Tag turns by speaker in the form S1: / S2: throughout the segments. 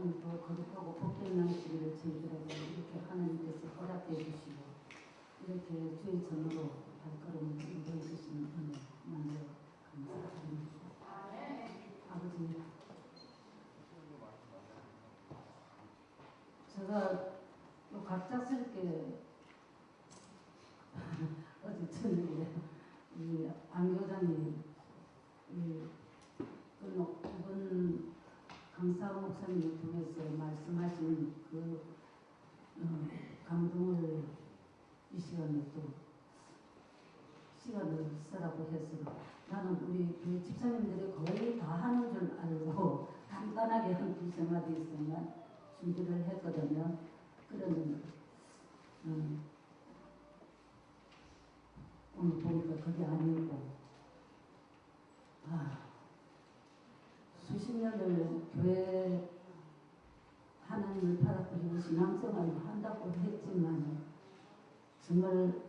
S1: 오늘도 거룩하고 복된 양식을 저희들에게 이렇게 하나님께서 허락해 주시고 이렇게 주의 전으로 발걸음을 인도해 주시는 은혜 먼저 감사드립니다. 아버지, 제가 또 갑작스럽게 어제 저녁에 이 안교장이 이번 강사 목사님을 통해서 말씀하신 그 감동을 이 시간에 또 시간을 쓰라고 해서 나는 우리 교회 집사님들이 거의 다 하는 줄 알고 간단하게 한 두세 마디 있으면 준비를 했거든요. 그러면 오늘 보니까 그게 아니고 수십 년을 교회 하나님을 받아들이고 신앙생활을 한다고 했지만 정말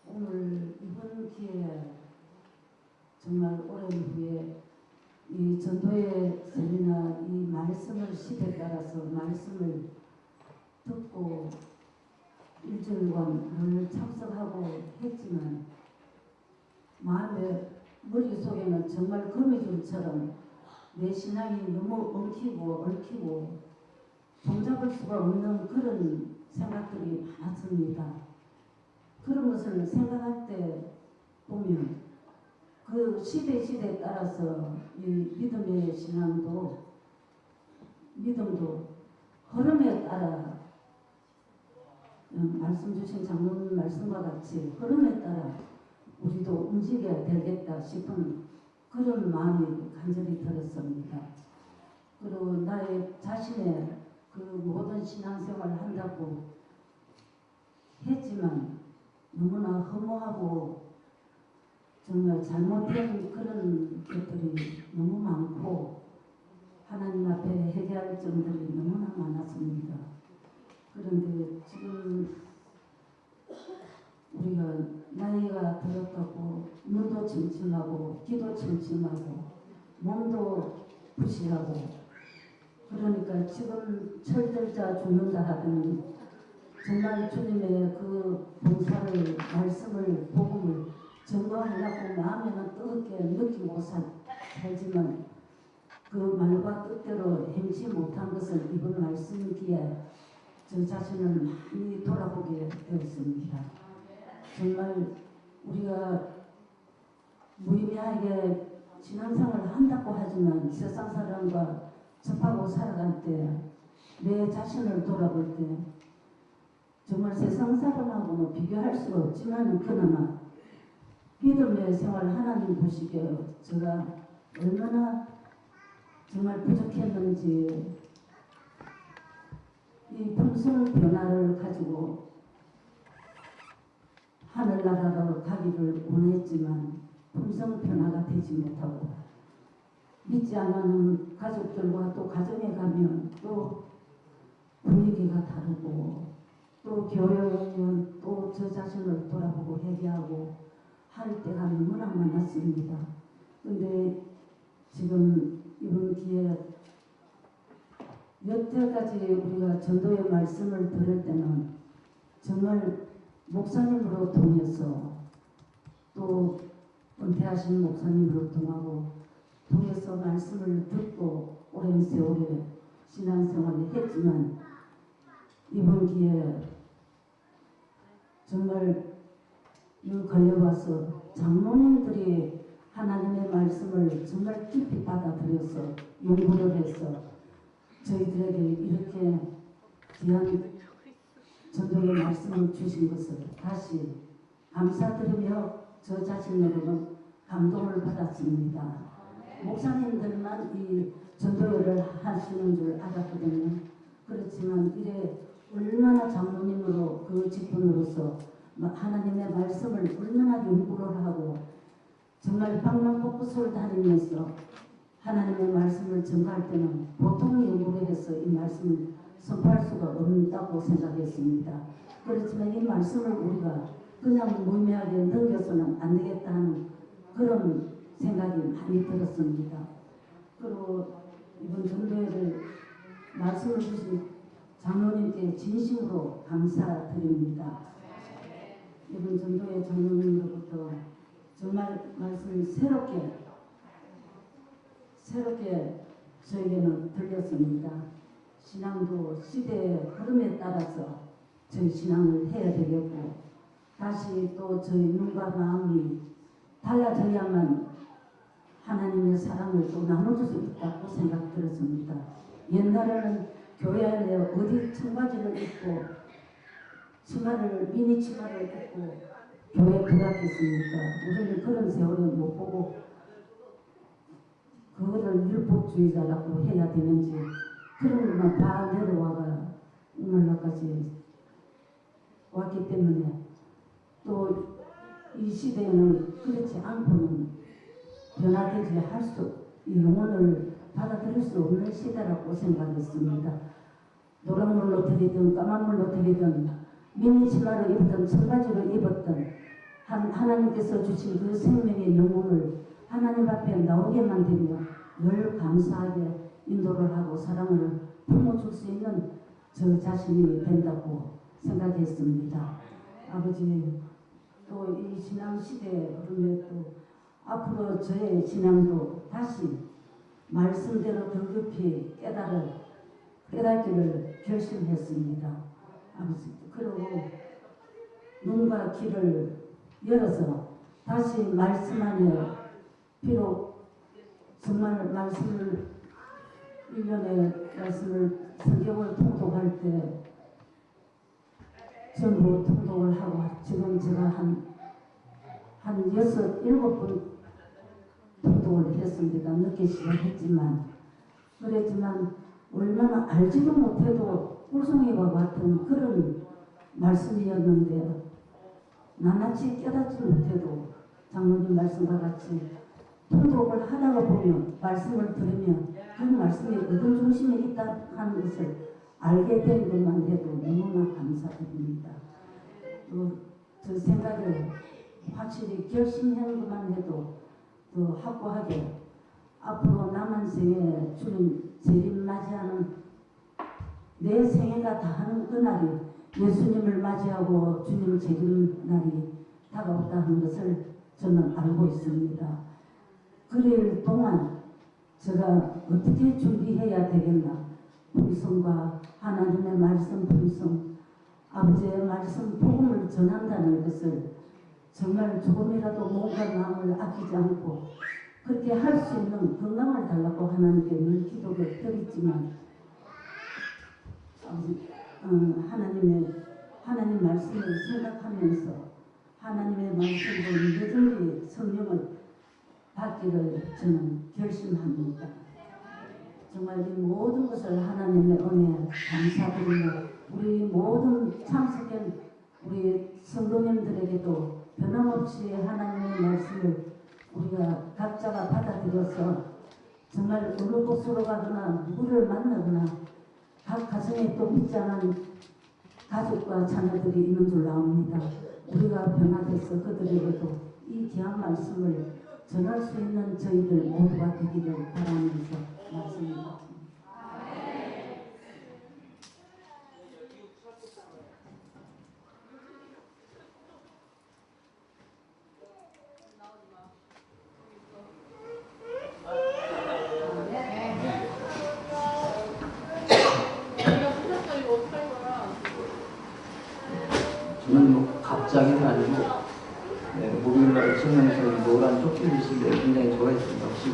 S1: 오늘 이번 기회에 정말 오랜 후에 이 전도의 세미나 이 말씀을 시대에 따라서 말씀을 듣고 일주일간 늘 참석하고 했지만 마음의 머릿속에는 정말 거미줄처럼 내 신앙이 너무 얽히고 종잡을 수가 없는 그런 생각들이 많았습니다. 그런 것을 생각할 때 보면 그 시대에 따라서 이 믿음의 믿음도 흐름에 따라 말씀 주신 장로님 말씀과 같이 흐름에 따라 우리도 움직여야 되겠다 싶은 그런 마음이 간절히 들었습니다. 그리고 나의 자신의 그 모든 신앙생활을 한다고 했지만 너무나 허무하고 정말 잘못된 그런 것들이 너무 많고 하나님 앞에 회개할 점들이 너무나 많았습니다. 그런데 지금 우리가 나이가 들었다고 눈도 침침하고 귀도 침침하고 몸도 부실하고 그러니까 지금 철들자 죽는다 하더니 정말 주님의 그 봉사를 말씀을 복음을 증거하려고 마음에는 뜨겁게 느끼고 살지만 그 말과 뜻대로 행치 못한 것을 이번 말씀기에 저 자신을 많이 돌아보게 되었습니다. 정말 우리가 무의미하게 신앙생활을 한다고 하지만 세상 사람과 접하고 살아갈 때 내 자신을 돌아볼 때 정말 세상 사람하고는 비교할 수가 없지만 그나마 믿음의 생활 하나님 보시기에 제가 얼마나 정말 부족했는지 이 풍성 변화를 가지고 하늘나라로 가기를 원했지만 풍성 변화가 되지 못하고 믿지 않는 가족들과 또 가정에 가면 또 분위기가 다르고 또 교회에 오면 또 저 자신을 돌아보고 회개하고 할 때가 너무나 많았습니다. 근데 지금 이번 기회에 여태까지 우리가 전도의 말씀을 들을 때는 정말 목사님으로 통해서 또 은퇴하신 목사님으로 통해서 말씀을 듣고 오랜 세월에 신앙생활을 했지만 이번 기회에 정말 걸려와서 장로님들이 하나님의 말씀을 정말 깊이 받아들여서 연구를 해서 저희들에게 이렇게 귀한 전도의 말씀을 주신 것을 다시 감사드리며 저 자신으로는 감동을 받았습니다. 목사님들만 이 전도회를 하시는 줄 알았거든요. 그렇지만 이래 얼마나 장로님으로 그 직분으로서 하나님의 말씀을 얼마나 연구를 하고 정말 방방곡곡을 다니면서 하나님의 말씀을 전가할 때는 보통 연구를 해서 이 말씀을 선포할 수가 없다고 생각했습니다. 그렇지만 이 말씀을 우리가 그냥 무의미하게 넘겨서는 안 되겠다는 그런 생각이 많이 들었습니다. 그리고 이번 전도회를 말씀을 주신 장로님께 진심으로 감사드립니다. 이번 전도회 장로님으로부터 정말 말씀이 새롭게 저에게는 들렸습니다. 신앙도 시대의 흐름에 따라서 저희 신앙을 해야 되겠고 다시 또 저희 눈과 마음이 달라져야만 하나님의 사랑을 또 나눠줄 수 있다고 생각 들었습니다. 옛날에는 교회 안에 어디 청바지를 입고 미니 치마를 입고 교회에 들어갔겠습니까? 우리는 그런 세월을 못 보고 그거를 율법주의자라고 해야 되는지 그런 것만 다 내려와가 오늘날까지 왔기 때문에 또 이 시대에는 그렇지 않고는 변화되지 이 영혼을 받아들일 수 없는 시대라고 생각했습니다. 노란물로 들이든 까만물로 들이든 미니치마를 입었든 청바지를 입었든 하나님께서 주신 그 생명의 영혼을 하나님 앞에 나오게 만들며 늘 감사하게 인도를 하고 사랑을 품어줄 수 있는 저 자신이 된다고 생각했습니다. 아버지, 또 이 신앙 시대에 또 앞으로 저의 신앙도 다시 말씀대로 더 깊이 깨닫기를 결심했습니다. 아버지, 그리고 눈과 귀를 열어서 다시 말씀 안에 비록 정말 말씀을 1년에 말씀을 성경을 통독할 때 전부 통독을 하고 지금 제가 한 6, 7번 통독을 했습니다. 늦게 시작했지만 그랬지만 얼마나 알지도 못해도 꿀송이와 같은 그런 말씀이었는데 낱낱이 깨닫지 못해도 장로님 말씀과 같이 통독을 하다가 보면 말씀을 들으면 그 말씀에 어떤 중심이 있다 하는 것을 알게 된 것만 해도 너무나 감사드립니다. 저 생각을 확실히 결심한 것만 해도 더 확고하게 앞으로 남은 생에 주님 재림 맞이하는 내 생애가 다하는 그날이 예수님을 맞이하고 주님 재림 날이 다가왔다는 것을 저는 알고 있습니다. 그럴 동안 제가 어떻게 준비해야 되겠나? 풍성과 하나님의 말씀 풍성, 아버지의 말씀 복음을 전한다는 것을 정말 조금이라도 몸과 마음을 아끼지 않고 그렇게 할 수 있는 건강을 달라고 하나님께 늘 기도를 드리지만 하나님 말씀을 생각하면서 하나님의 말씀으로 늦은이 성령을 받기를 저는 결심합니다. 정말 이 모든 것을 하나님의 은혜에 감사드리며 우리 모든 참석한 우리 성도님들에게도 변함없이 하나님의 말씀을 우리가 각자가 받아들여서 정말 어느 곳으로 가거나 누구를 만나거나 각 가정에 또 믿지 않은 가족과 자녀들이 있는 줄 아옵니다. 우리가 변화돼서 그들에게도 이 귀한 말씀을 전할 수 있는 저희들 모두가 되기를 바라면서 말씀드립니다.
S2: 저는 뭐 갑자기는 아니고 목요일날 청년에서 노란 쪽지를 주시는데 굉장히 좋아했습니다. 혹시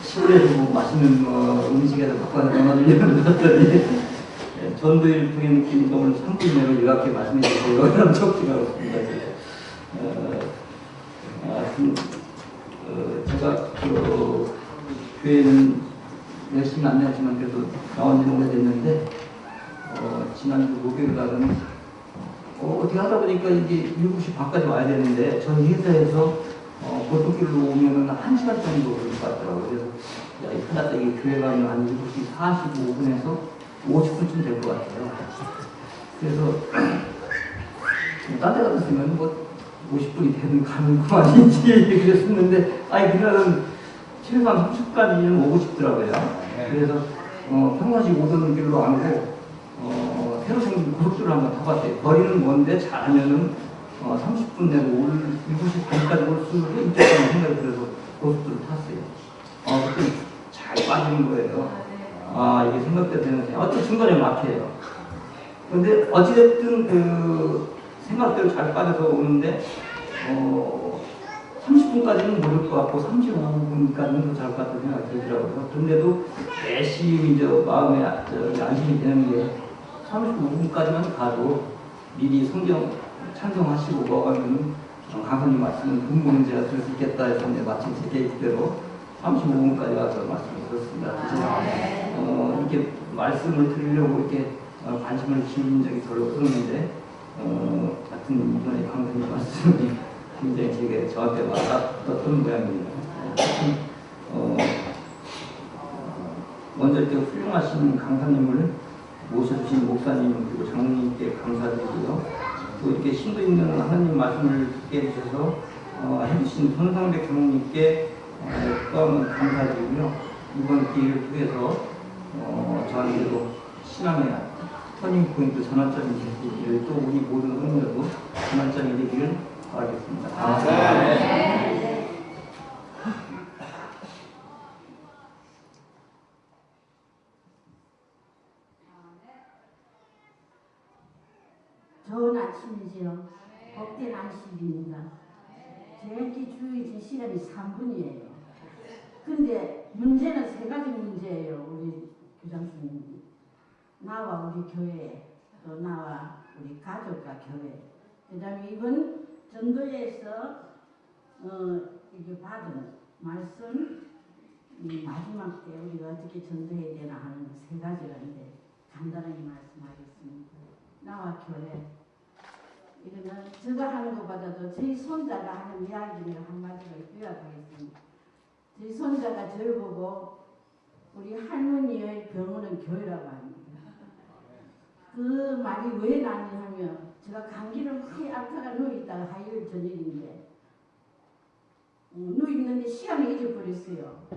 S2: 시골에서 뭐 맛있는 음식에서 바꿔서 담아주려고 했더니 전도일 통의 느낌이 오늘 3분 내로 이렇게 말씀해 주세요. 이런 쪽지가 왔습니다. 제가 교회는 열심히 안 다녔지만 그래도 나온 지는 오래됐는데 지난주 목요일 날은 어떻게 하다 보니까 이제 7시 반까지 와야 되는데 저희 회사에서 골목길로 오면은 1시간 정도 걸릴 것 같더라고요. 그래서 야, 이 큰일 났다. 이게 교회 가면 한 7시 45분에서 50분쯤 될 것 같아요. 그래서 딴 데 같았으면 뭐 50분이 되는 가는 거 아닌지 그랬었는데 아니 그날은 최소한 30까지는 오고 싶더라고요. 그래서 평상시 오던 길로 안 오고 새로 생긴 고속도로를 한번 타봤어요. 거리는 먼데 잘하면은 30분 내로 7시 반까지 올 수 있겠다는 생각이 들어서 고속도로를 탔어요. 그때 잘 빠지는 거예요. 이게 생각대로 되는 어떤 중간에 막혀요. 근데 어찌됐든 생각대로 잘 빠져서 오는데 30분까지는 못 올 것 같고 35분까지는 더 잘 것 같다는 생각이 들더라고요. 그런데도 열심히 마음에 안심이 되는 게 35분까지만 가도 미리 성경 찬송하시고 뭐하면 강사님 말씀은 분봉 제가 들을 수 있겠다 해서 마침 제 계획대로 35분까지 와서 말씀을 들었습니다. 이렇게 말씀을 드리려고 이렇게 관심을 기울인 적이 별로 없었는데 같은 이번에 강사님 말씀이 굉장히 저한테 와닿았던 모양입니다. 먼저 이렇게 훌륭하신 강사님을 모셔주신 목사님 그리고 장로님께 감사드리고요. 또 이렇게 심도 있는 하나님 말씀을 듣게 해주셔서 해주신 손상백 장로님께 또한 감사드리고요. 이번 기회를 통해서 저한테도 신앙의 터닝포인트 전환점이 되기를 또 우리 모든 성도도 전환점이 되기를 바라겠습니다.
S1: 좋은 아침이지요. 복된 안식입니다. 제일기 주어진 시간이 3분이에요. 근데 문제는 3가지 문제예요. 우리 교장선생님이. 나와 우리 교회, 또 나와 우리 가족과 교회. 그 다음에 이번 전도회에서 이게 받은 말씀 마지막 때 우리가 어떻게 전도해야 되나 하는 3가지인데 간단하게 말씀하겠습니다. 나와 교회. 이거는 제가 하는 것보다도 저희 손자가 하는 이야기를 한마디로 요약하겠습니다. 저희 손자가 저를 보고 우리 할머니의 병원은 교회라고 합니다. 그 말이 왜 나냐면 제가 감기를 크게 앓다가 누워있다가 화요일 저녁인데 누워있는데 시간을 잊어버렸어요.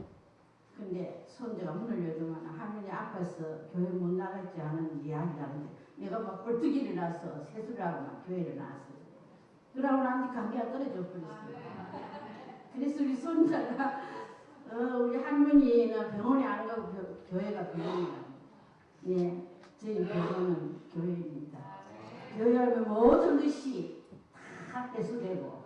S1: 근데 손자가 문을 열더만 할머니 아파서 교회 못 나갔지 하는 이야기를 하는데 내가 막 벌떡 일어나서 세수를 하고 막 교회를 나왔어요. 그러고 나니 감기가 떨어져 버렸어요. 그래서 우리 손자가 우리 할머니는 병원에 안 가고 교회가 병원이다. 네, 저희 병원은 교회입니다. 교회하면 모든 것이 다 해소되고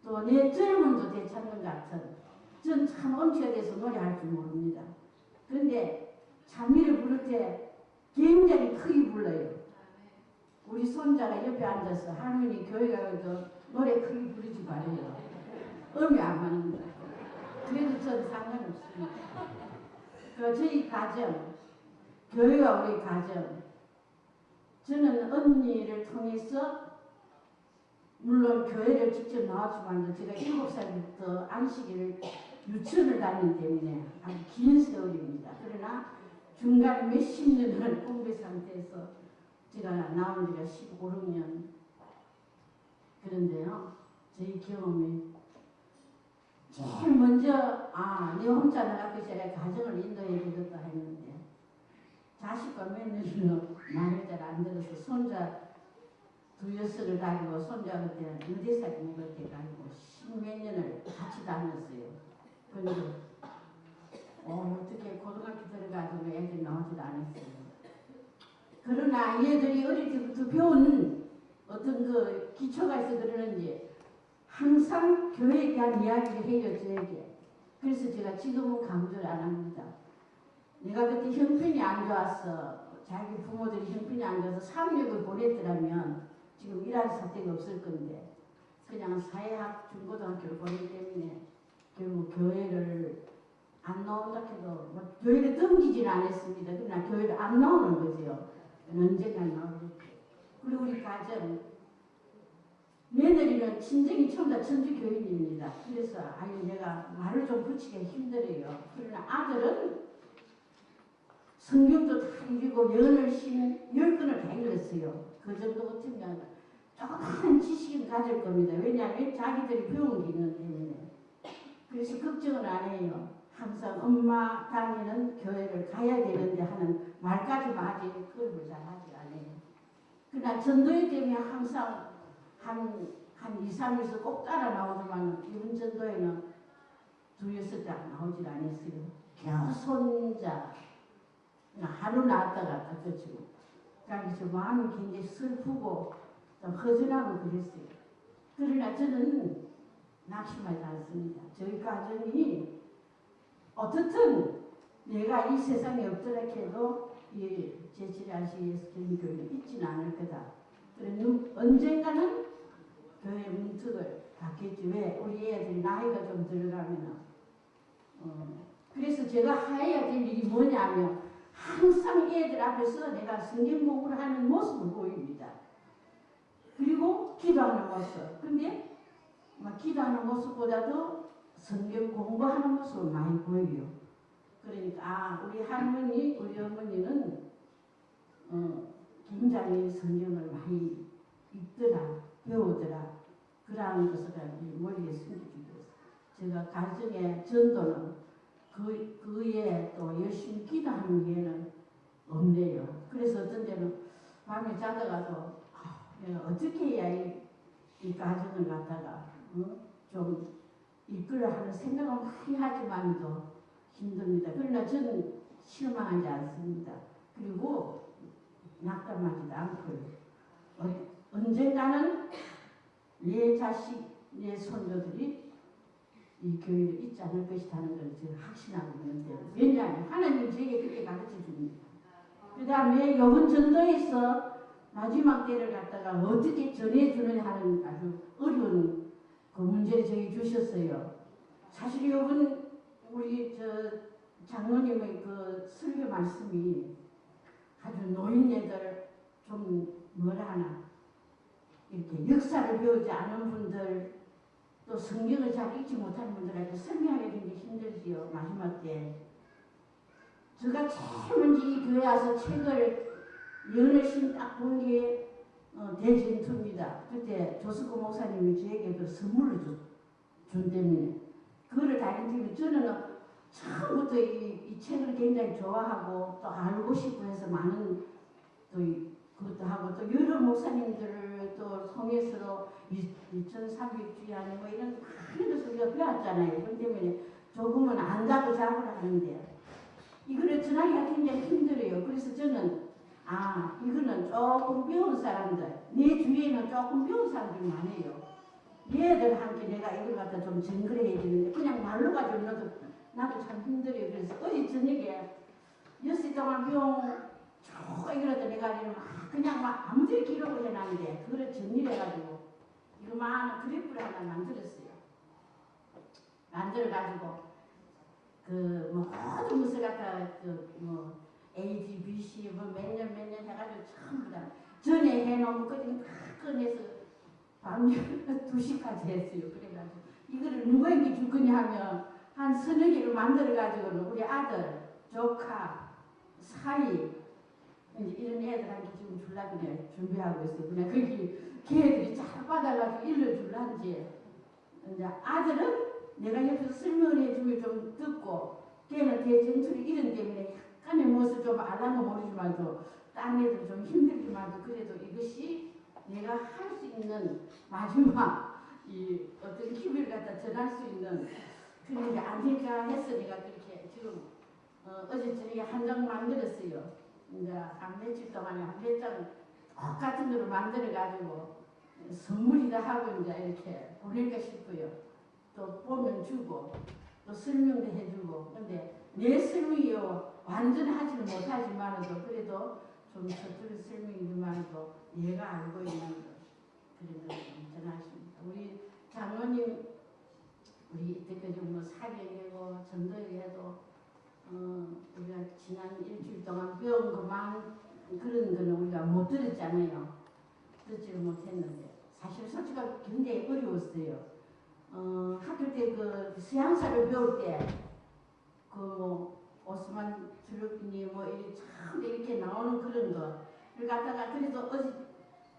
S1: 또 내 젊음도 되찾는 같은 전 참 엄치가 돼서 노래할 줄 모릅니다. 그런데 찬미를 부를 때 굉장히 크게 불러요. 우리 손자가 옆에 앉아서 할머니 교회 가서 노래 크게 부르지 말아요. 음이 안 맞는다. 그래도 전 상관없습니다. 저희 가정, 교회와 우리 가정, 저는 언니를 통해서 물론 교회를 직접 나왔지만 제가 7살부터 안식일을 유치원을 다니기 때문에 아주 긴 세월입니다. 그러나 중간에 몇십 년을 공부 상태에서 제가 나온 지가 15, 16년. 그런데요, 저희 경험이 제일 먼저 내 혼자 나가기 전에 가정을 인도해 주겠다 했는데 자식과 며느리는 말을 잘 안 들어서 손자 2여섯을 다니고 손자 그때 의대사기 먹을 때 다니고 10몇 년을 같이 다녔어요. 그런데 어떻게 고등학교 들어가도 애들이 나오지도 않았어요. 그러나 얘들이 어릴 때부터 배운 어떤 그 기초가 있어 그러는지 항상 교회에 대한 이야기를 해요, 저에게. 그래서 제가 지금은 강조를 안 합니다. 내가 그때 형편이 안 좋았어. 자기 부모들이 형편이 안 좋아서 상륙을 보냈더라면 지금 일할 사태가 없을 건데 그냥 사회학 중고등학교를 보내기 때문에 결국 교회를 안 나온다 해도 교회를 등지지는 않았습니다. 그러나 교회를 안 나오는 거죠. 언젠가 나오겠죠. 그리고 우리 가정 며느리는 친정이 전부 다 천주교인입니다. 그래서 내가 말을 좀 붙이기가 힘들어요. 그러나 아들은 성경도 다 읽고 연을 쉬는 10권을 다 읽었어요. 그 정도 같으면 조금은 지식은 가질 겁니다. 왜냐하면 자기들이 배운 게 있는 때문에. 그래서 걱정은 안 해요.
S3: 항상 엄마 다니는 교회를 가야 되는데 하는 말까지만 하지 그걸 잘 하지 않아요. 그러나 전도회 되면 항상 한 2, 3일서 꼭 따라 나오지만 이번 전도회는 2~6장 나오질 않았어요. 계속 손자 하루 나왔다 갔다 그치고 그래서 마음이 굉장히 슬프고 좀 허전하고 그랬어요. 그러나 저는 낙심하지 않습니다. 저희 가정이 어떻든 내가 이 세상에 없더라 해도 이 제7야시 예수교회는 있지는 않을 거다. 그래서 언젠가는 교회 문턱을 닫겠지. 왜? 우리 애들이 나이가 좀 들어가면 그래서 제가 해야 될 일이 뭐냐면 항상 애들 앞에서 내가 성경 공부를 하는 모습을 보입니다. 그리고 기도하는 모습. 근데 기도하는 모습보다도 성경 공부하는 모습을 많이 보여요. 그러니까 우리 할머니, 우리 어머니는 굉장히 성경을 많이 읽더라, 배우더라. 그러한 것을 머리에 숨기기도 했어요. 제가 가정의 전도는 그에 또 열심히 기도하는 게는 없네요. 그래서 어떤 때는 밤에 자다가도 내가 어떻게 해야 이 가정을 갖다가 좀 이끌어 하는 생각을 많이 하지만도 힘듭니다. 그러나 저는 실망하지 않습니다. 그리고 낙담하지도 않고요. 언젠가는 내 자식, 내 손녀들이 이 교회를 잊지 않을 것이라는 걸 제가 확신하고 있는데 왜냐하면 하나님이 저에게 그렇게 가르쳐 줍니다. 그 다음에 이번 전도에서 마지막 때를 갖다가 어떻게 전해주느냐 하는 아주 어려운 그 문제를 저희 주셨어요. 사실 이번 우리 장로님의 그 설교 말씀이 아주 노인네들 좀 뭐라 하나 이렇게 역사를 배우지 않은 분들 또 성경을 잘 읽지 못하는 분들한테 설명하기 굉장히 힘들지요. 마지막 때 제가 제일 먼저 이 교회 와서 책을 연애신 딱 본 게 대전투입니다. 그때 조수구 목사님이 저에게 그 선물을 준다며 그거를 다른 집에 저는 처음부터 이 책을 굉장히 좋아하고 또 알고 싶어 해서 많은 또 그것도 하고 또 여러 목사님들을 또 통해서 2300주야니 뭐 이런 많은 것을 우리가 배웠잖아요. 그렇기 때문에 조금은 안다고 잡으라 하는데 이거를 전하기가 굉장히 힘들어요. 그래서 저는 이거는 조금 배운 사람들 내 주위에는 조금 배운 사람들이 많아요. 얘들한테 내가 이걸 갖다 좀 전그려야 되는데 그냥 말로 가지고 나도 참 힘들어요. 그래서 어제 저녁에 6시 동안 병 쭉 이러다 내가 그냥 아무데나 기록을 해놨는데 그거를 정리해가지고 이거만 그래프를 하나 만들었어요. 만들어가지고 그 모든 것을 갖다 A, D, B, C 몇 년 해가지고 전부 다 전에 해놓은 거까지 다 꺼내서 밤 2시까지 했어요. 그래가지고 이거를 누구에게 줄 거냐 하면 한 서너 개를 만들어가지고는 우리 아들, 조카, 사이 이런 애들한테 지금 주려고 그냥 준비하고 있어요. 그냥 거기 걔들이 잘 받아가지고 일러줄란지 이제 아들은 내가 옆에서 설명을 해주면 좀 듣고 걔는 대전투리 이런 때문에 약간의 무엇을 좀 알라면 모르지만도 딴 애들 좀 힘들지만도 그래도 이것이 내가 할 수 있는 마지막 이 어떤 힘을 갖다 전할 수 있는 그런 게 아닐까 해서 내가 그렇게 지금 어제 저녁에 한 장 만들었어요. 이제 한 며칠 동안에 한 몇 장 똑같은 거를 만들어가지고 선물이다 하고 이제 이렇게 보낼까 싶어요. 또 보면 주고 또 설명도 해주고 근데 내 설명이요 완전하지는 못하지만도 그래도 좀 저쪽에 설명이지만도 얘가 알고 있는 것 그런 걸 좀 전하십니다. 우리 장로님 우리 이때까지 뭐 사경이고 전도회도 우리가 지난 일주일 동안 배운 것만 그런 거는 우리가 못 들었잖아요. 듣지를 못했는데 사실 솔직하게 굉장히 어려웠어요. 학교 때 그 서양사를 배울 때 그 오스만 트루키니 뭐 이렇게 나오는 그런 거를 갖다가 그래도 어제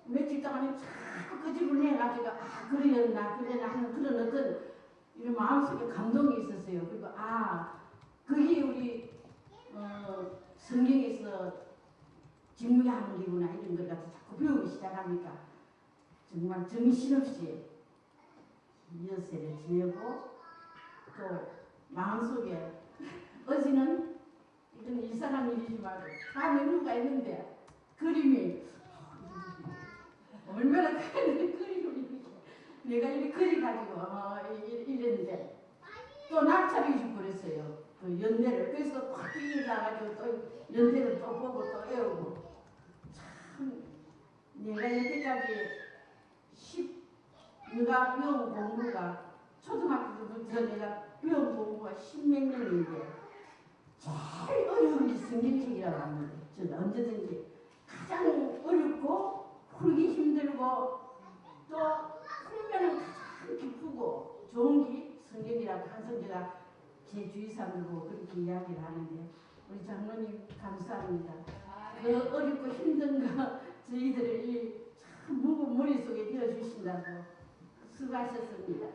S3: 며칠 동안에 자꾸 끄집을 내가지고 그러나 하는 그런 어떤 이런 마음속에 감동이 있었어요. 그리고 그게 우리 성경에서 직무양리구나 이런 걸 갖다 자꾸 배우기 시작하니까 정말 정신없이 여세를 지내고 또 마음속에 어제는 이런 이상한 일이지만 다음에 누가 있는데 그림이 얼마나 큰 그림을 내가 이렇게 그려가지고 이랬는데 또 낙찰이 좀 그랬어요. 그 연대를 그래서 확 일어나가지고 또 연대를 또 보고 또 외우고 참 내가 여태까지 내가 배운 공부가 초등학교 때부터 내가 배운 공부가 10몇 년인데 제일 어려운 게 성경책이라고 합니다. 저는 언제든지 가장 어렵고 풀기 힘들고 또 풀면은 가장 기쁘고 좋은 게 성경이라고 항상 제가 제 주위 사람들고 그렇게 이야기를 하는데 우리 장로님 감사합니다. 그 어렵고 힘든 거 저희들을 참 무거운 머릿속에 넣어주신다고 수고하셨습니다.